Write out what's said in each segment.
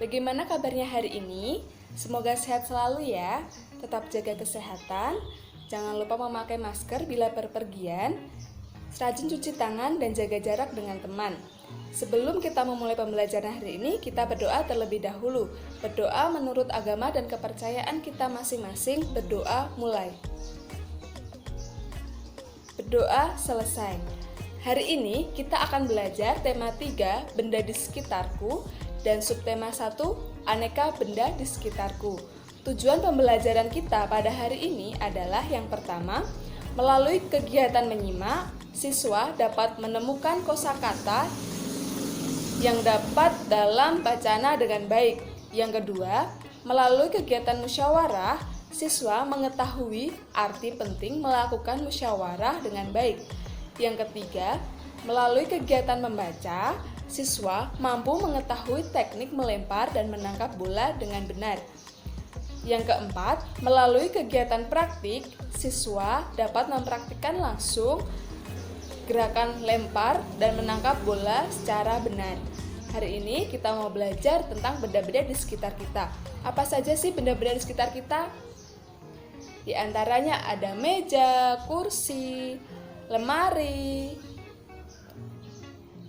Bagaimana kabarnya hari ini? Semoga sehat selalu ya. Tetap jaga kesehatan. Jangan lupa memakai masker bila berpergian. Rajin cuci tangan dan jaga jarak dengan teman. Sebelum kita memulai pembelajaran hari ini, kita berdoa terlebih dahulu. Berdoa menurut agama dan kepercayaan kita masing-masing. Berdoa mulai. Berdoa selesai. Hari ini kita akan belajar tema 3, benda di sekitarku, dan subtema 1, aneka benda di sekitarku. Tujuan pembelajaran kita pada hari ini adalah yang pertama, melalui kegiatan menyimak, siswa dapat menemukan kosakata yang dapat dalam bacana dengan baik. Yang kedua, melalui kegiatan musyawarah, siswa mengetahui arti penting melakukan musyawarah dengan baik. Yang ketiga, melalui kegiatan membaca, siswa mampu mengetahui teknik melempar dan menangkap bola dengan benar. Yang keempat, melalui kegiatan praktik, siswa dapat mempraktikkan langsung gerakan lempar dan menangkap bola secara benar. Hari ini kita mau belajar tentang benda-benda di sekitar kita. Apa saja sih benda-benda di sekitar kita? Di antaranya ada meja, kursi, lemari,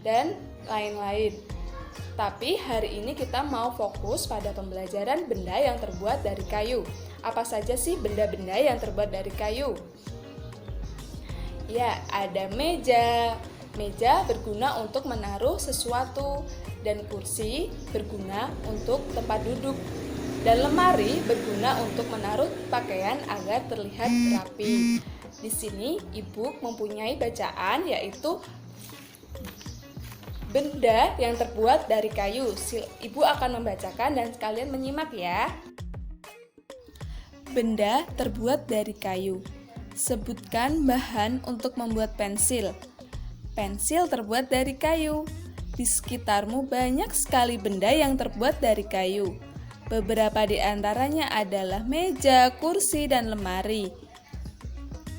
dan lain-lain. Tapi hari ini kita mau fokus pada pembelajaran benda yang terbuat dari kayu. Apa saja sih benda-benda yang terbuat dari kayu? Ya, ada meja. Meja berguna untuk menaruh sesuatu, dan kursi berguna untuk tempat duduk. Dan lemari berguna untuk menaruh pakaian agar terlihat rapi. Di sini Ibu mempunyai bacaan yaitu benda yang terbuat dari kayu. Ibu akan membacakan dan kalian menyimak ya. Benda terbuat dari kayu. Sebutkan bahan untuk membuat pensil. Pensil terbuat dari kayu. Di sekitarmu banyak sekali benda yang terbuat dari kayu. Beberapa di antaranya adalah meja, kursi, dan lemari.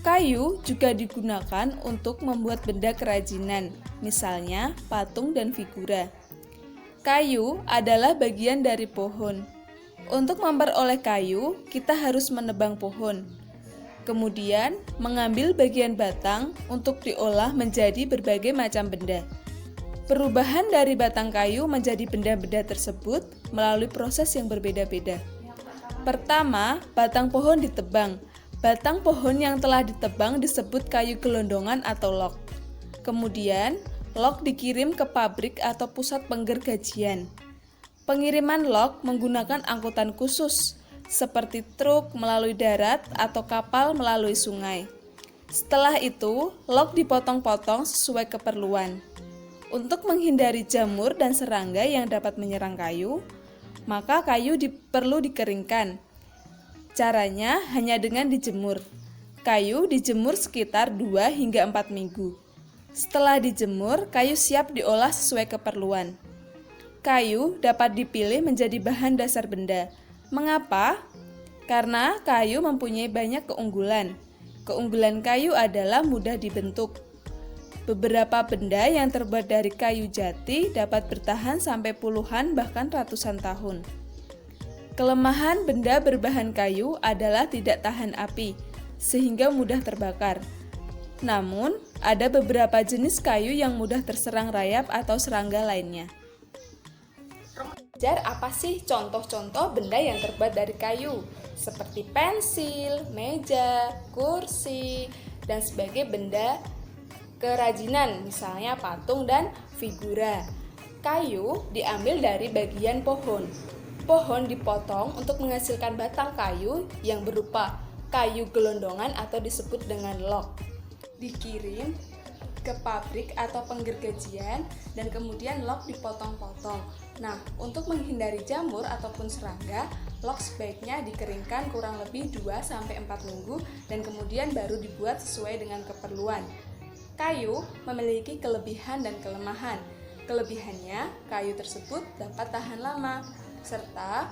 Kayu juga digunakan untuk membuat benda kerajinan, misalnya patung dan figura. Kayu adalah bagian dari pohon. Untuk memperoleh kayu, kita harus menebang pohon. Kemudian, mengambil bagian batang untuk diolah menjadi berbagai macam benda. Perubahan dari batang kayu menjadi benda-benda tersebut melalui proses yang berbeda-beda. Pertama, batang pohon ditebang. Batang pohon yang telah ditebang disebut kayu gelondongan atau log. Kemudian, log dikirim ke pabrik atau pusat penggergajian. Pengiriman log menggunakan angkutan khusus, seperti truk melalui darat atau kapal melalui sungai. Setelah itu, log dipotong-potong sesuai keperluan. Untuk menghindari jamur dan serangga yang dapat menyerang kayu, maka kayu perlu dikeringkan. Caranya hanya dengan dijemur. Kayu dijemur sekitar 2 hingga 4 minggu. Setelah dijemur, kayu siap diolah sesuai keperluan. Kayu dapat dipilih menjadi bahan dasar benda. Mengapa? Karena kayu mempunyai banyak keunggulan. Keunggulan kayu adalah mudah dibentuk. Beberapa benda yang terbuat dari kayu jati dapat bertahan sampai puluhan bahkan ratusan tahun. Kelemahan benda berbahan kayu adalah tidak tahan api, sehingga mudah terbakar. Namun, ada beberapa jenis kayu yang mudah terserang rayap atau serangga lainnya. Belajar apa sih contoh-contoh benda yang terbuat dari kayu? Seperti pensil, meja, kursi, dan sebagai benda kerajinan, misalnya patung dan figura. Kayu diambil dari bagian pohon. Pohon dipotong untuk menghasilkan batang kayu yang berupa kayu gelondongan atau disebut dengan log. Dikirim ke pabrik atau penggergajian dan kemudian log dipotong-potong. Nah, untuk menghindari jamur ataupun serangga, log sebaiknya dikeringkan kurang lebih 2-4 minggu dan kemudian baru dibuat sesuai dengan keperluan. Kayu memiliki kelebihan dan kelemahan. Kelebihannya, kayu tersebut dapat tahan lama serta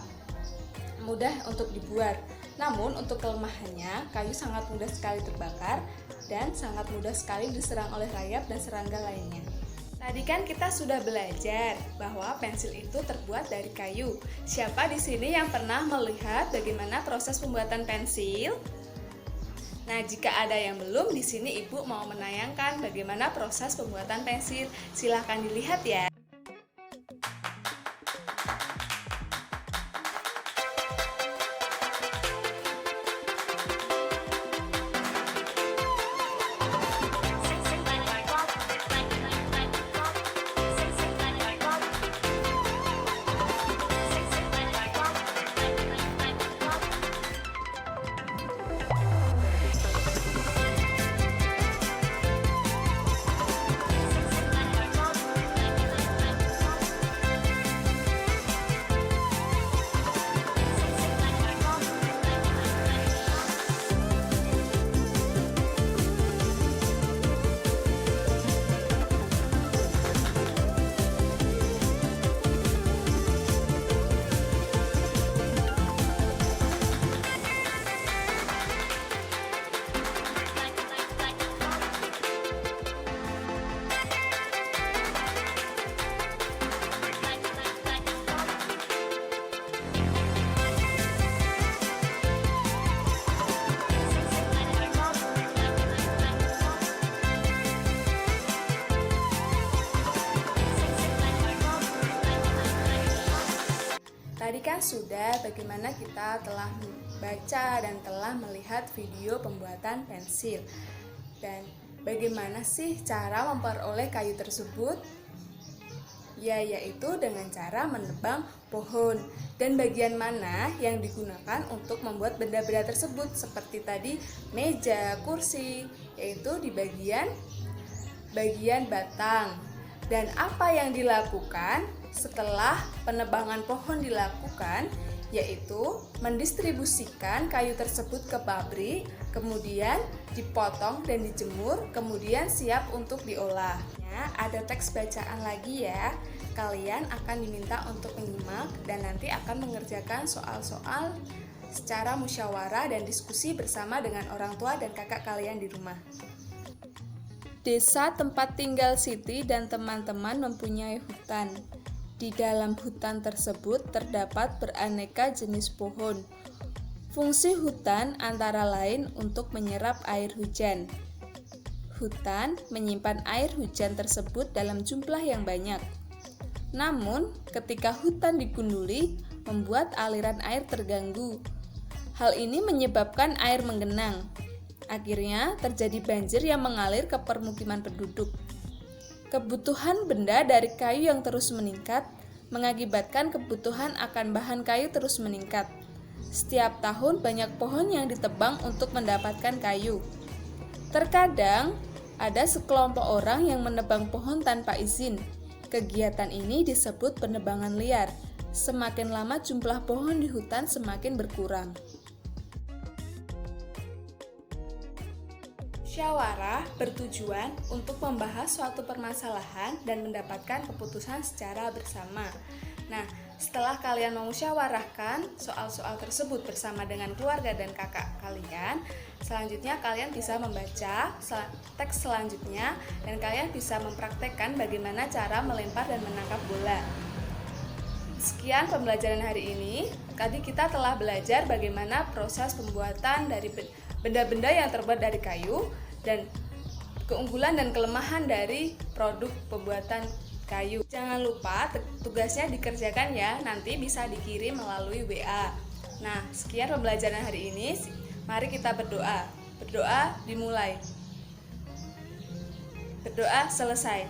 mudah untuk dibuat. Namun untuk kelemahannya, kayu sangat mudah sekali terbakar dan sangat mudah sekali diserang oleh rayap dan serangga lainnya. Tadi kan kita sudah belajar bahwa pensil itu terbuat dari kayu. Siapa di sini yang pernah melihat bagaimana proses pembuatan pensil? Nah, jika ada yang belum, di sini Ibu mau menayangkan bagaimana proses pembuatan pensil. Silahkan dilihat ya. Tadi kan sudah bagaimana kita telah membaca dan telah melihat video pembuatan pensil. Dan bagaimana sih cara memperoleh kayu tersebut? Ya, yaitu dengan cara menebang pohon. Dan bagian mana yang digunakan untuk membuat benda-benda tersebut? Seperti tadi meja, kursi, yaitu di bagian batang. Dan apa yang dilakukan setelah penebangan pohon dilakukan, yaitu mendistribusikan kayu tersebut ke pabrik, kemudian dipotong dan dijemur, kemudian siap untuk diolah. Ada teks bacaan lagi ya. Kalian akan diminta untuk menyimak dan nanti akan mengerjakan soal-soal secara musyawarah dan diskusi bersama dengan orang tua dan kakak kalian di rumah. Desa tempat tinggal Siti dan teman-teman mempunyai hutan. Di dalam hutan tersebut terdapat beraneka jenis pohon. Fungsi hutan antara lain untuk menyerap air hujan. Hutan menyimpan air hujan tersebut dalam jumlah yang banyak. Namun, ketika hutan digunduli, membuat aliran air terganggu. Hal ini menyebabkan air menggenang. Akhirnya terjadi banjir yang mengalir ke permukiman penduduk. Kebutuhan benda dari kayu yang terus meningkat mengakibatkan kebutuhan akan bahan kayu terus meningkat. Setiap tahun banyak pohon yang ditebang untuk mendapatkan kayu. Terkadang ada sekelompok orang yang menebang pohon tanpa izin. Kegiatan ini disebut penebangan liar. Semakin lama jumlah pohon di hutan semakin berkurang. Musyawarah bertujuan untuk membahas suatu permasalahan dan mendapatkan keputusan secara bersama. Nah, setelah kalian memusyawarahkan soal-soal tersebut bersama dengan keluarga dan kakak kalian, selanjutnya kalian bisa membaca teks selanjutnya dan kalian bisa mempraktekkan bagaimana cara melempar dan menangkap bola. Sekian pembelajaran hari ini. Tadi kita telah belajar bagaimana proses pembuatan dari benda-benda yang terbuat dari kayu dan keunggulan dan kelemahan dari produk pembuatan kayu. Jangan lupa tugasnya dikerjakan ya, nanti bisa dikirim melalui WA. Nah, sekian pembelajaran hari ini. Mari kita berdoa. Berdoa dimulai. Berdoa selesai.